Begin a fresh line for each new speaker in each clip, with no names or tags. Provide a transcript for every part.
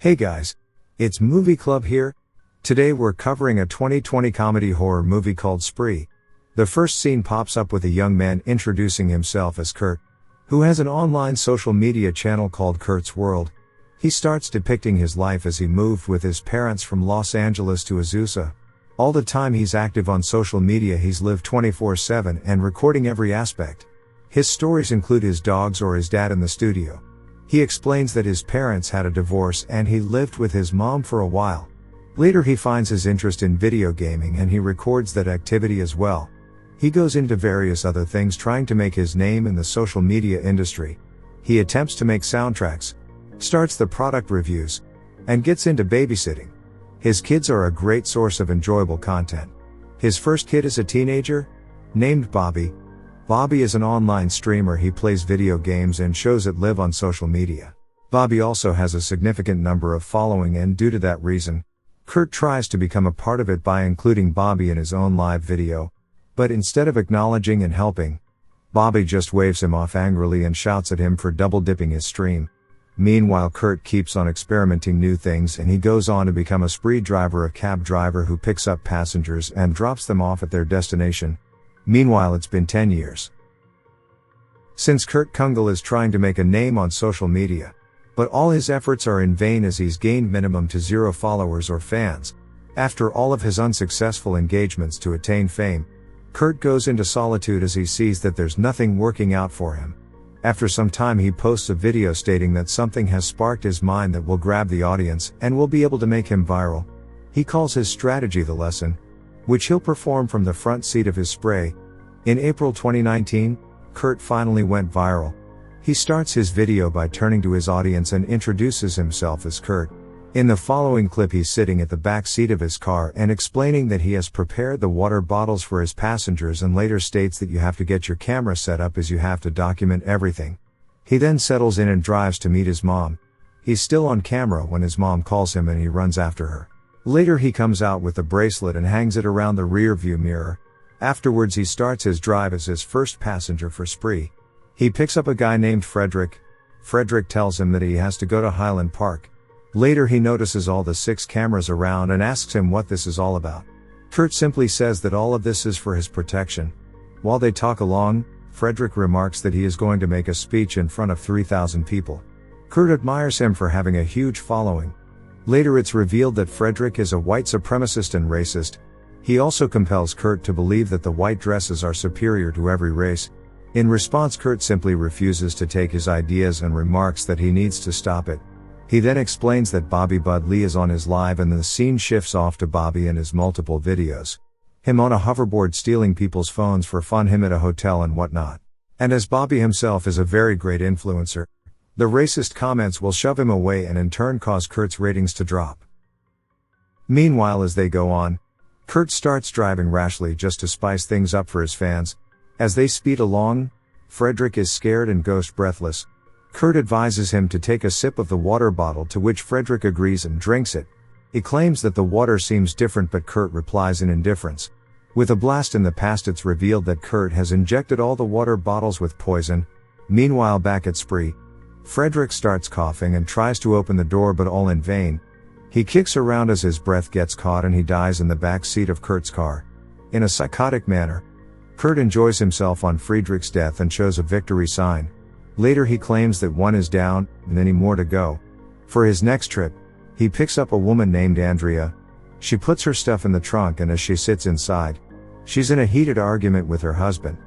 Hey guys, it's Movie Club here. Today we're covering a 2020 comedy horror movie called Spree. The first scene pops up with a young man introducing himself as Kurt, who has an online social media channel called Kurt's World. He starts depicting his life as he moved with his parents from Los Angeles to Azusa. All the time he's active on social media, he's lived 24/7 and recording every aspect. His stories include his dogs or his dad in the studio. He explains that his parents had a divorce and he lived with his mom for a while. Later he finds his interest in video gaming and he records that activity as well. He goes into various other things trying to make his name in the social media industry. He attempts to make soundtracks, starts the product reviews, and gets into babysitting. His kids are a great source of enjoyable content. His first kid is a teenager, named Bobby. Bobby is an online streamer. He plays video games and shows that live on social media. Bobby also has a significant number of following, and due to that reason, Kurt tries to become a part of it by including Bobby in his own live video. But instead of acknowledging and helping, Bobby just waves him off angrily and shouts at him for double dipping his stream. Meanwhile, Kurt keeps on experimenting new things and he goes on to become a spree driver, a cab driver who picks up passengers and drops them off at their destination. Meanwhile, it's been 10 years since Kurt Kungle is trying to make a name on social media, but all his efforts are in vain as he's gained minimum to 0 followers or fans. After all of his unsuccessful engagements to attain fame, Kurt goes into solitude as he sees that there's nothing working out for him. After some time he posts a video stating that something has sparked his mind that will grab the audience and will be able to make him viral. He calls his strategy The Lesson, which he'll perform from the front seat of his Spree. In April 2019, Kurt finally went viral. He starts his video by turning to his audience and introduces himself as Kurt. In the following clip, he's sitting at the back seat of his car and explaining that he has prepared the water bottles for his passengers, and later states that you have to get your camera set up as you have to document everything. He then settles in and drives to meet his mom. He's still on camera when his mom calls him and he runs after her. Later he comes out with the bracelet and hangs it around the rear view mirror. Afterwards he starts his drive as his first passenger for Spree. He picks up a guy named Frederick. Frederick tells him that he has to go to Highland Park. Later he notices all the 6 cameras around and asks him what this is all about. Kurt simply says that all of this is for his protection. While they talk along, Frederick remarks that he is going to make a speech in front of 3,000 people. Kurt admires him for having a huge following. Later it's revealed that Frederick is a white supremacist and racist. He also compels Kurt to believe that the white dresses are superior to every race. In response, Kurt simply refuses to take his ideas and remarks that he needs to stop it. He then explains that Bobby Bud Lee is on his live, and the scene shifts off to Bobby and his multiple videos. Him on a hoverboard stealing people's phones for fun, him at a hotel and whatnot. And as Bobby himself is a very great influencer, the racist comments will shove him away and in turn cause Kurt's ratings to drop. Meanwhile, as they go on, Kurt starts driving rashly just to spice things up for his fans. As they speed along, Frederick is scared and ghost breathless. Kurt advises him to take a sip of the water bottle, to which Frederick agrees and drinks it. He claims that the water seems different, but Kurt replies in indifference. With a blast in the past, it's revealed that Kurt has injected all the water bottles with poison. Meanwhile, back at Spree, Frederick starts coughing and tries to open the door, but all in vain. He kicks around as his breath gets caught and he dies in the back seat of Kurt's car. In a psychotic manner, Kurt enjoys himself on Frederick's death and shows a victory sign. Later he claims that one is down, and many more to go. For his next trip, he picks up a woman named Andrea. She puts her stuff in the trunk, and as she sits inside, she's in a heated argument with her husband.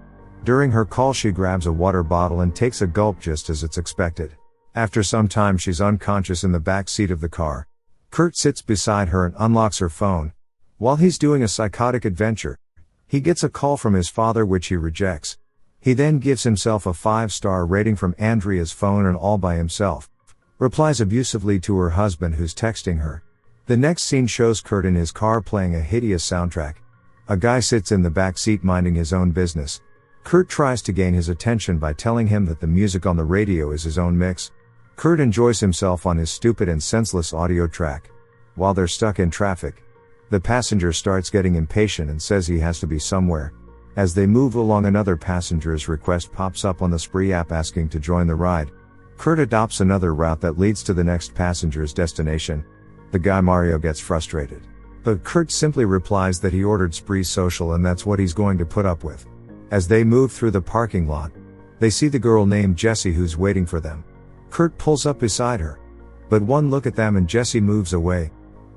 During her call she grabs a water bottle and takes a gulp just as it's expected. After some time she's unconscious in the back seat of the car. Kurt sits beside her and unlocks her phone. While he's doing a psychotic adventure, he gets a call from his father which he rejects. He then gives himself a 5-star rating from Andrea's phone and all by himself replies abusively to her husband who's texting her. The next scene shows Kurt in his car playing a hideous soundtrack. A guy sits in the back seat minding his own business. Kurt tries to gain his attention by telling him that the music on the radio is his own mix. Kurt enjoys himself on his stupid and senseless audio track. While they're stuck in traffic, the passenger starts getting impatient and says he has to be somewhere. As they move along, another passenger's request pops up on the Spree app asking to join the ride. Kurt adopts another route that leads to the next passenger's destination. The guy Mario gets frustrated. But Kurt simply replies that he ordered Spree Social and that's what he's going to put up with. As they move through the parking lot, they see the girl named Jessie who's waiting for them. Kurt pulls up beside her. But one look at them and Jessie moves away.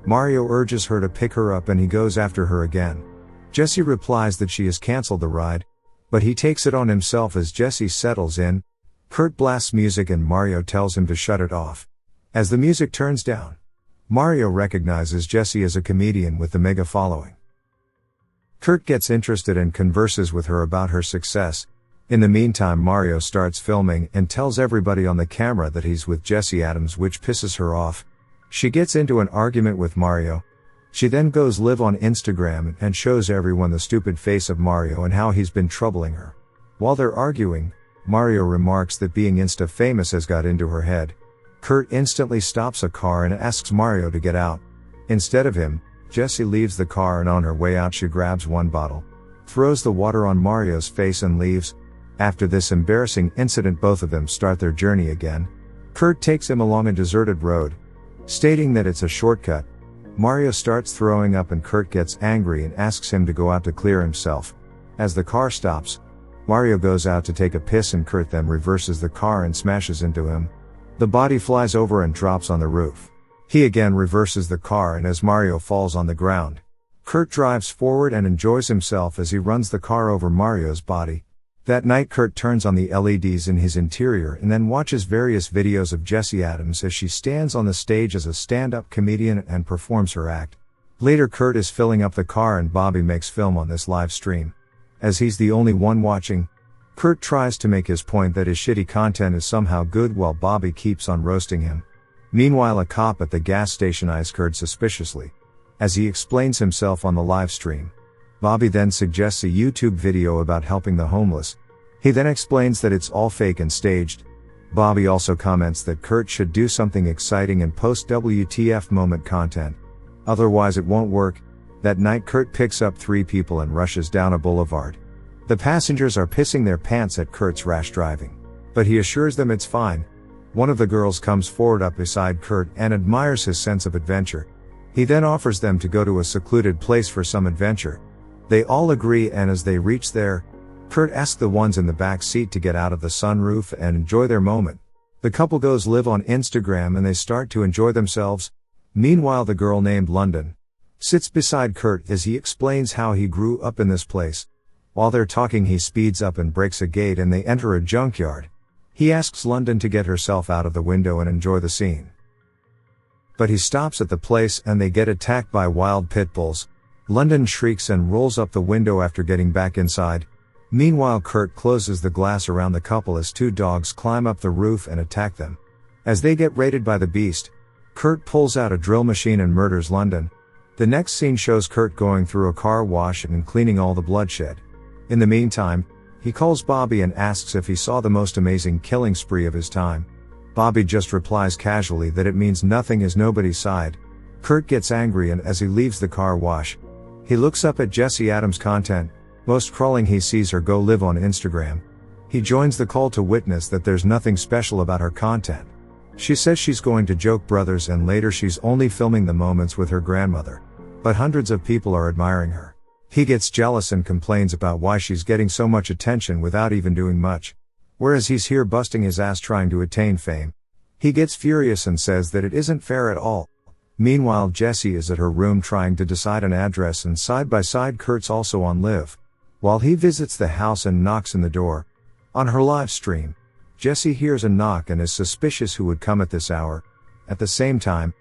Mario urges her to pick her up and he goes after her again. Jessie replies that she has cancelled the ride, but he takes it on himself as Jessie settles in. Kurt blasts music and Mario tells him to shut it off. As the music turns down, Mario recognizes Jessie as a comedian with the mega following. Kurt gets interested and converses with her about her success. In the meantime, Mario starts filming and tells everybody on the camera that he's with Jessie Adams, which pisses her off. She gets into an argument with Mario. She then goes live on Instagram and shows everyone the stupid face of Mario and how he's been troubling her. While they're arguing, Mario remarks that being Insta famous has got into her head. Kurt instantly stops a car and asks Mario to get out. Instead of him, Jessie leaves the car and on her way out she grabs one bottle, throws the water on Mario's face and leaves. After this embarrassing incident, both of them start their journey again. Kurt takes him along a deserted road, stating that it's a shortcut. Mario starts throwing up and Kurt gets angry and asks him to go out to clear himself. As the car stops, Mario goes out to take a piss and Kurt then reverses the car and smashes into him. The body flies over and drops on the roof. He again reverses the car and as Mario falls on the ground, Kurt drives forward and enjoys himself as he runs the car over Mario's body. That night Kurt turns on the LEDs in his interior and then watches various videos of Jessie Adams as she stands on the stage as a stand-up comedian and performs her act. Later Kurt is filling up the car and Bobby makes film on this live stream. As he's the only one watching, Kurt tries to make his point that his shitty content is somehow good while Bobby keeps on roasting him. Meanwhile, a cop at the gas station eyes Kurt suspiciously as he explains himself on the live stream. Bobby then suggests a YouTube video about helping the homeless. He then explains that it's all fake and staged. Bobby also comments that Kurt should do something exciting and post WTF moment content. Otherwise it won't work. That night Kurt picks up 3 people and rushes down a boulevard. The passengers are pissing their pants at Kurt's rash driving, but he assures them it's fine. One of the girls comes forward up beside Kurt and admires his sense of adventure. He then offers them to go to a secluded place for some adventure. They all agree and as they reach there, Kurt asks the ones in the back seat to get out of the sunroof and enjoy their moment. The couple goes live on Instagram and they start to enjoy themselves. Meanwhile, the girl named London sits beside Kurt as he explains how he grew up in this place. While they're talking, he speeds up and breaks a gate and they enter a junkyard. He asks London to get herself out of the window and enjoy the scene. But he stops at the place and they get attacked by wild pit bulls. London shrieks and rolls up the window after getting back inside. Meanwhile, Kurt closes the glass around the couple as 2 dogs climb up the roof and attack them. As they get raided by the beast, Kurt pulls out a drill machine and murders London. The next scene shows Kurt going through a car wash and cleaning all the bloodshed. In the meantime, he calls Bobby and asks if he saw the most amazing killing spree of his time. Bobby just replies casually that it means nothing as nobody's side. Kurt gets angry and as he leaves the car wash, he looks up at Jessie Adams' content. Most crawling, he sees her go live on Instagram. He joins the call to witness that there's nothing special about her content. She says she's going to Joke Brothers and later she's only filming the moments with her grandmother. But hundreds of people are admiring her. He gets jealous and complains about why she's getting so much attention without even doing much. Whereas he's here busting his ass trying to attain fame. He gets furious and says that it isn't fair at all. Meanwhile, Jessie is at her room trying to decide an address and side by side Kurt's also on live. While he visits the house and knocks on the door. On her live stream, Jessie hears a knock and is suspicious who would come at this hour. At the same time,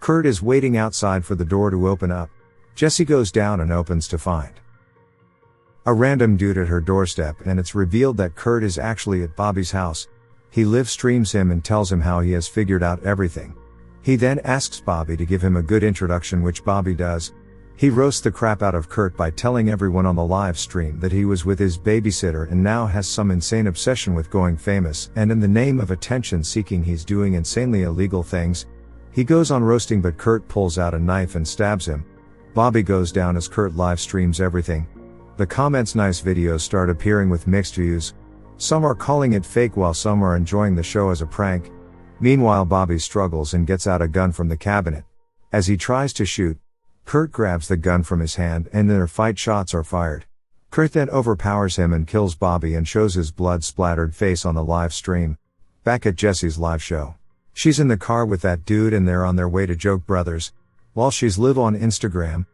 Kurt is waiting outside for the door to open up. Jessie goes down and opens to find a random dude at her doorstep and it's revealed that Kurt is actually at Bobby's house. He live streams him and tells him how he has figured out everything. He then asks Bobby to give him a good introduction, which Bobby does. He roasts the crap out of Kurt by telling everyone on the live stream that he was with his babysitter and now has some insane obsession with going famous, and in the name of attention seeking he's doing insanely illegal things. He goes on roasting, but Kurt pulls out a knife and stabs him. Bobby goes down as Kurt live streams everything. The comments "nice videos" start appearing with mixed views. Some are calling it fake while some are enjoying the show as a prank. Meanwhile, Bobby struggles and gets out a gun from the cabinet. As he tries to shoot, Kurt grabs the gun from his hand and their fight shots are fired. Kurt then overpowers him and kills Bobby and shows his blood-splattered face on the live stream. Back at Jessie's live show. She's in the car with that dude and they're on their way to Joke Brothers. While she's live on Instagram,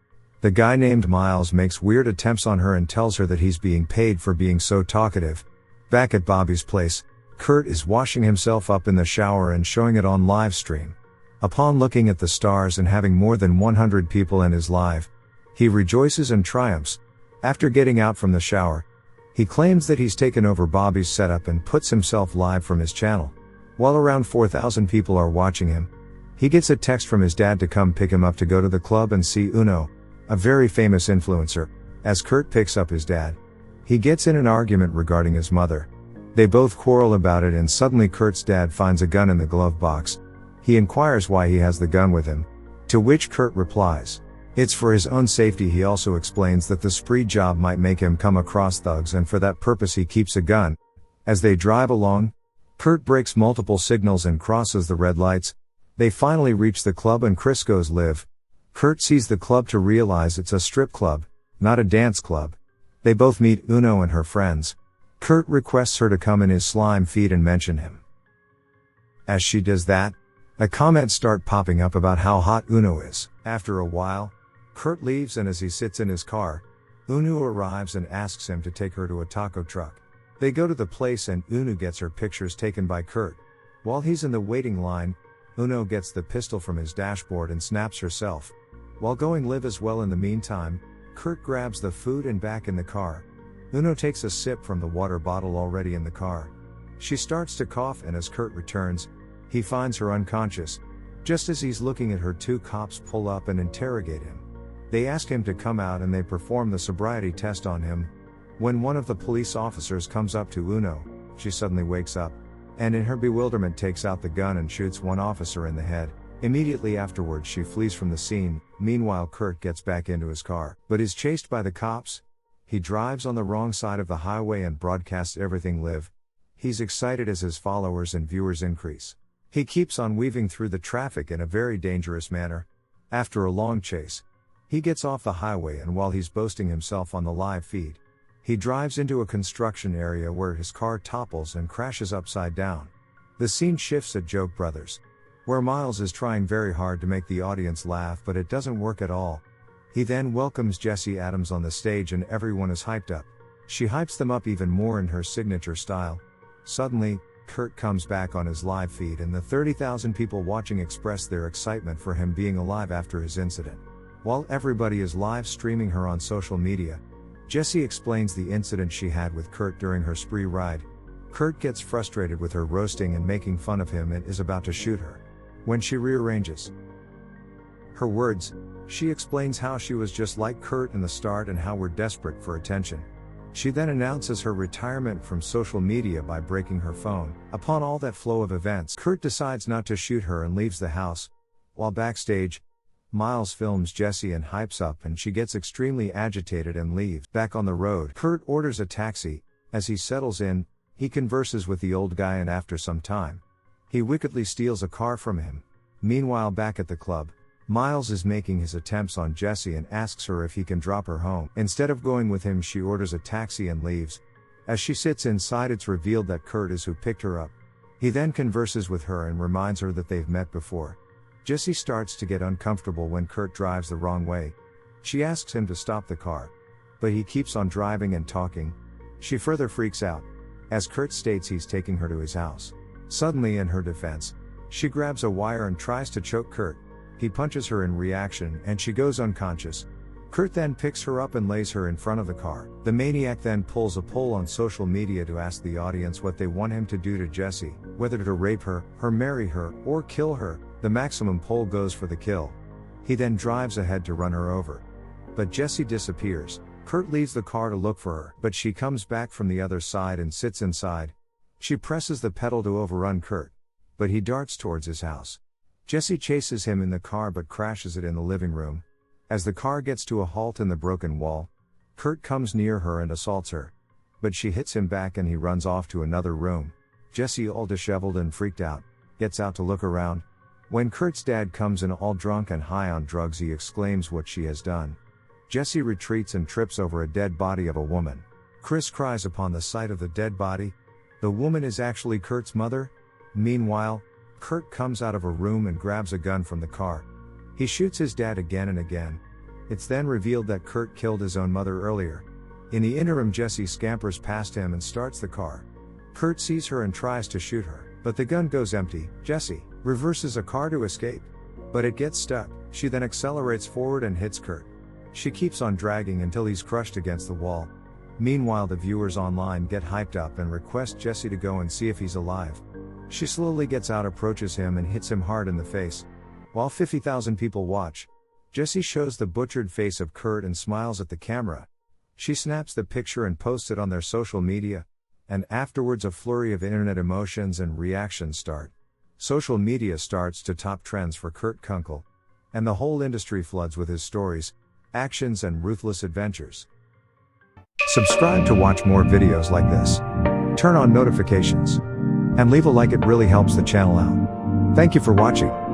the guy named Miles makes weird attempts on her and tells her that he's being paid for being so talkative. Back at Bobby's place, Kurt is washing himself up in the shower and showing it on live stream. Upon looking at the stars and having more than 100 people in his live, he rejoices and triumphs. After getting out from the shower, he claims that he's taken over Bobby's setup and puts himself live from his channel. While around 4,000 people are watching him, he gets a text from his dad to come pick him up to go to the club and see Uno, a very famous influencer. As Kurt picks up his dad, he gets in an argument regarding his mother. They both quarrel about it and suddenly Kurt's dad finds a gun in the glove box. He inquires why he has the gun with him, to which Kurt replies, it's for his own safety. He also explains that the spree job might make him come across thugs and for that purpose he keeps a gun. As they drive along, Kurt breaks multiple signals and crosses the red lights. They finally reach the club and Chris goes live. Kurt sees the club to realize it's a strip club, not a dance club. They both meet Uno and her friends. Kurt requests her to come in his slime feed and mention him. As she does that, the comments start popping up about how hot Uno is. After a while, Kurt leaves and as he sits in his car, Uno arrives and asks him to take her to a taco truck. They go to the place and Uno gets her pictures taken by Kurt. While he's in the waiting line, Uno gets the pistol from his dashboard and snaps herself. While going live as well in the meantime, Kurt grabs the food and back in the car. Uno takes a sip from the water bottle already in the car. She starts to cough and as Kurt returns, he finds her unconscious. Just as he's looking at her, two cops pull up and interrogate him. They ask him to come out and they perform the sobriety test on him. When one of the police officers comes up to Uno, she suddenly wakes up, and in her bewilderment takes out the gun and shoots one officer in the head. Immediately afterwards she flees from the scene. Meanwhile Kurt gets back into his car, but is chased by the cops. He drives on the wrong side of the highway and broadcasts everything live. He's excited as his followers and viewers increase. He keeps on weaving through the traffic in a very dangerous manner. After a long chase, he gets off the highway and while he's boasting himself on the live feed, he drives into a construction area where his car topples and crashes upside down. The scene shifts at Joke Brothers, where Miles is trying very hard to make the audience laugh but it doesn't work at all. He then welcomes Jessie Adams on the stage and everyone is hyped up. She hypes them up even more in her signature style. Suddenly, Kurt comes back on his live feed and the 30,000 people watching express their excitement for him being alive after his incident. While everybody is live streaming her on social media, Jessie explains the incident she had with Kurt during her spree ride. Kurt gets frustrated with her roasting and making fun of him and is about to shoot her. When she rearranges her words, she explains how she was just like Kurt in the start and how we're desperate for attention. She then announces her retirement from social media by breaking her phone. Upon all that flow of events, Kurt decides not to shoot her and leaves the house. While backstage, Miles films Jessie and hypes up and she gets extremely agitated and leaves. Back on the road, Kurt orders a taxi. As he settles in, he converses with the old guy and after some time, he wickedly steals a car from him. Meanwhile back at the club, Miles is making his attempts on Jessie and asks her if he can drop her home. Instead of going with him, she orders a taxi and leaves. As she sits inside, it's revealed that Kurt is who picked her up. He then converses with her and reminds her that they've met before. Jessie starts to get uncomfortable when Kurt drives the wrong way. She asks him to stop the car, but he keeps on driving and talking. She further freaks out, as Kurt states he's taking her to his house. Suddenly, in her defense, she grabs a wire and tries to choke Kurt. He punches her in reaction and she goes unconscious. Kurt then picks her up and lays her in front of the car. The maniac then pulls a poll on social media to ask the audience what they want him to do to Jessie, whether to rape her, marry her, or kill her. The maximum poll goes for the kill. He then drives ahead to run her over. But Jessie disappears. Kurt leaves the car to look for her, but she comes back from the other side and sits inside. She presses the pedal to overrun Kurt, but he darts towards his house. Jessie chases him in the car but crashes it in the living room. As the car gets to a halt in the broken wall, Kurt comes near her and assaults her. but she hits him back and he runs off to another room. Jesse, all disheveled and freaked out, gets out to look around. When Kurt's dad comes in all drunk and high on drugs, he exclaims what she has done. Jesse retreats and trips over a dead body of a woman. Chris cries upon the sight of the dead body. The woman is actually Kurt's mother. Meanwhile, Kurt comes out of a room and grabs a gun from the car. He shoots his dad again and again. It's then revealed that Kurt killed his own mother earlier. In the interim, Jesse scampers past him and starts the car. Kurt sees her and tries to shoot her, but the gun goes empty. Jesse reverses a car to escape, but it gets stuck. She then accelerates forward and hits Kurt. She keeps on dragging until he's crushed against the wall. Meanwhile, the viewers online get hyped up and request Jesse to go and see if he's alive. She slowly gets out, approaches him and hits him hard in the face. While 50,000 people watch, Jesse shows the butchered face of Kurt and smiles at the camera. She snaps the picture and posts it on their social media, and afterwards a flurry of internet emotions and reactions start. Social media starts to top trends for Kurt Kunkel, and the whole industry floods with his stories, actions and ruthless adventures. Subscribe to watch more videos like this. Turn on notifications. And leave a like, it really helps the channel out. Thank you for watching.